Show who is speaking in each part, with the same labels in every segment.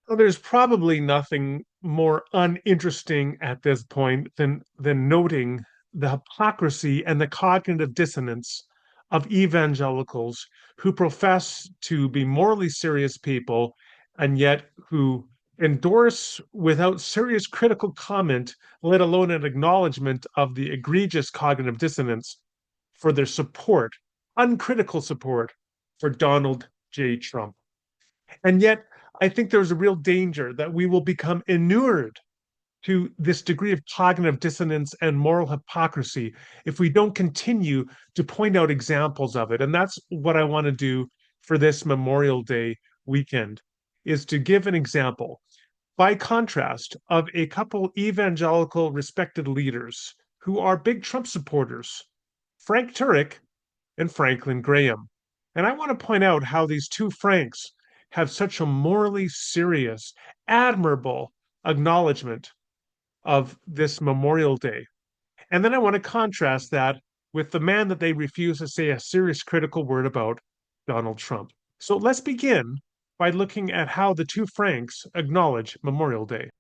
Speaker 1: Well, there's probably nothing more uninteresting at this point than noting the hypocrisy and the cognitive dissonance of evangelicals who profess to be morally serious people and yet who endorse without serious critical comment, let alone an acknowledgement of the egregious cognitive dissonance for their support, uncritical support for Donald J. Trump. And yet, I think there's a real danger that we will become inured to this degree of cognitive dissonance and moral hypocrisy if we don't continue to point out examples of it. And that's what I want to do for this Memorial Day weekend, is to give an example, by contrast, of a couple evangelical respected leaders who are big Trump supporters, Frank Turek and Franklin Graham. And I want to point out how these two Franks have such a morally serious, admirable acknowledgement of this Memorial Day. And then I want to contrast that with the man that they refuse to say a serious critical word about, Donald Trump. So let's begin by looking at how the two Franks acknowledge Memorial Day.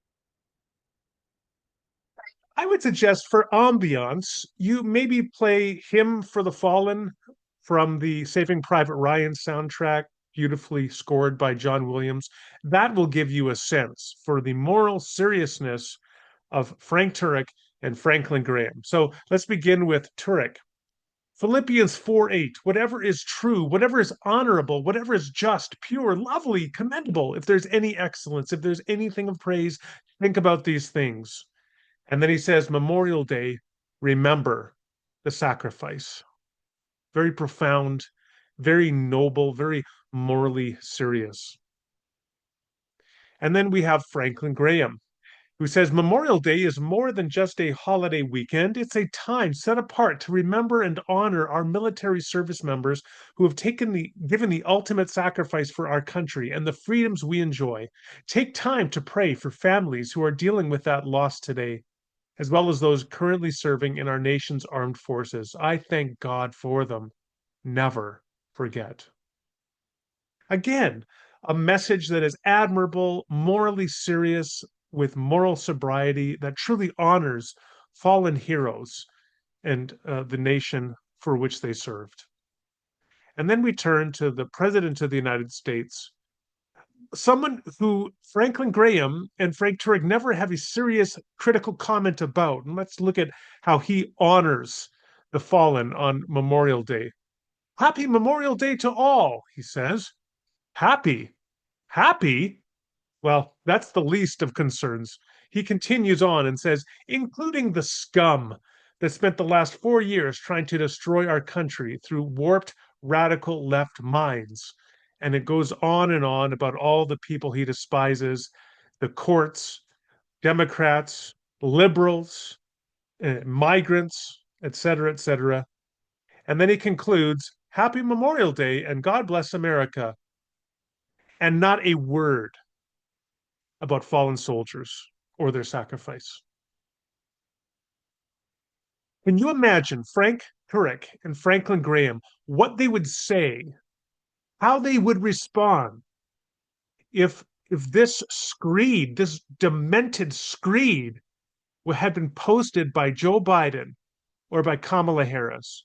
Speaker 1: I would suggest for ambiance, you maybe play Hymn for the Fallen from the Saving Private Ryan soundtrack, beautifully scored by John Williams. That will give you a sense for the moral seriousness of Frank Turek and Franklin Graham. So let's begin with Turek. Philippians 4:8, whatever is true, whatever is honorable, whatever is just, pure, lovely, commendable, if there's any excellence, if there's anything of praise, think about these things. And then he says, Memorial Day, remember the sacrifice. Very profound, very noble, very morally serious. And then we have Franklin Graham, who says Memorial Day is more than just a holiday weekend. It's a time set apart to remember and honor our military service members who have given the ultimate sacrifice for our country and the freedoms we enjoy. Take time to pray for families who are dealing with that loss today, as well as those currently serving in our nation's armed forces. I thank God for them. Never forget. Again, a message that is admirable, morally serious, with moral sobriety, that truly honors fallen heroes and the nation for which they served. And then we turn to the President of the United States, someone who Franklin Graham and Frank Turek never have a serious critical comment about. And let's look at how he honors the fallen on Memorial Day. Happy Memorial Day to all, he says. Happy? Happy? Well, that's the least of concerns. He continues on and says, including the scum that spent the last 4 years trying to destroy our country through warped, radical left minds. And it goes on and on about all the people he despises, the courts, Democrats, liberals, migrants, etc., etc. And then he concludes, Happy Memorial Day and God bless America. And not a word about fallen soldiers or their sacrifice. Can you imagine Frank Turek and Franklin Graham, what they would say, how they would respond if this screed, this demented screed, had been posted by Joe Biden or by Kamala Harris?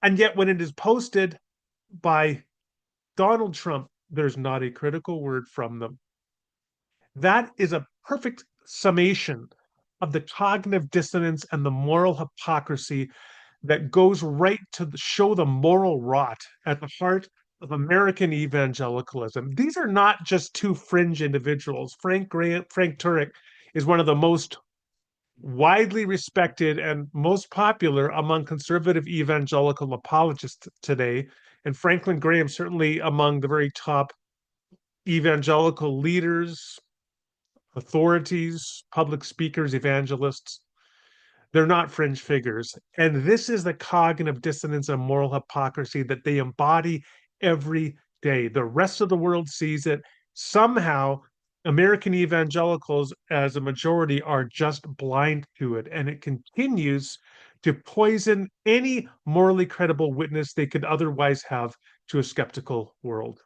Speaker 1: And yet, when it is posted by Donald Trump, there's not a critical word from them. That is a perfect summation of the cognitive dissonance and the moral hypocrisy that goes right to show the moral rot at the heart of American evangelicalism. These are not just two fringe individuals. Frank Turek is one of the most widely respected and most popular among conservative evangelical apologists today. And Franklin Graham, certainly among the very top evangelical leaders, authorities, public speakers, evangelists. They're not fringe figures. And this is the cognitive dissonance and moral hypocrisy that they embody every day. The rest of the world sees it. Somehow, American evangelicals, as a majority, are just blind to it. And it continues to poison any morally credible witness they could otherwise have to a skeptical world.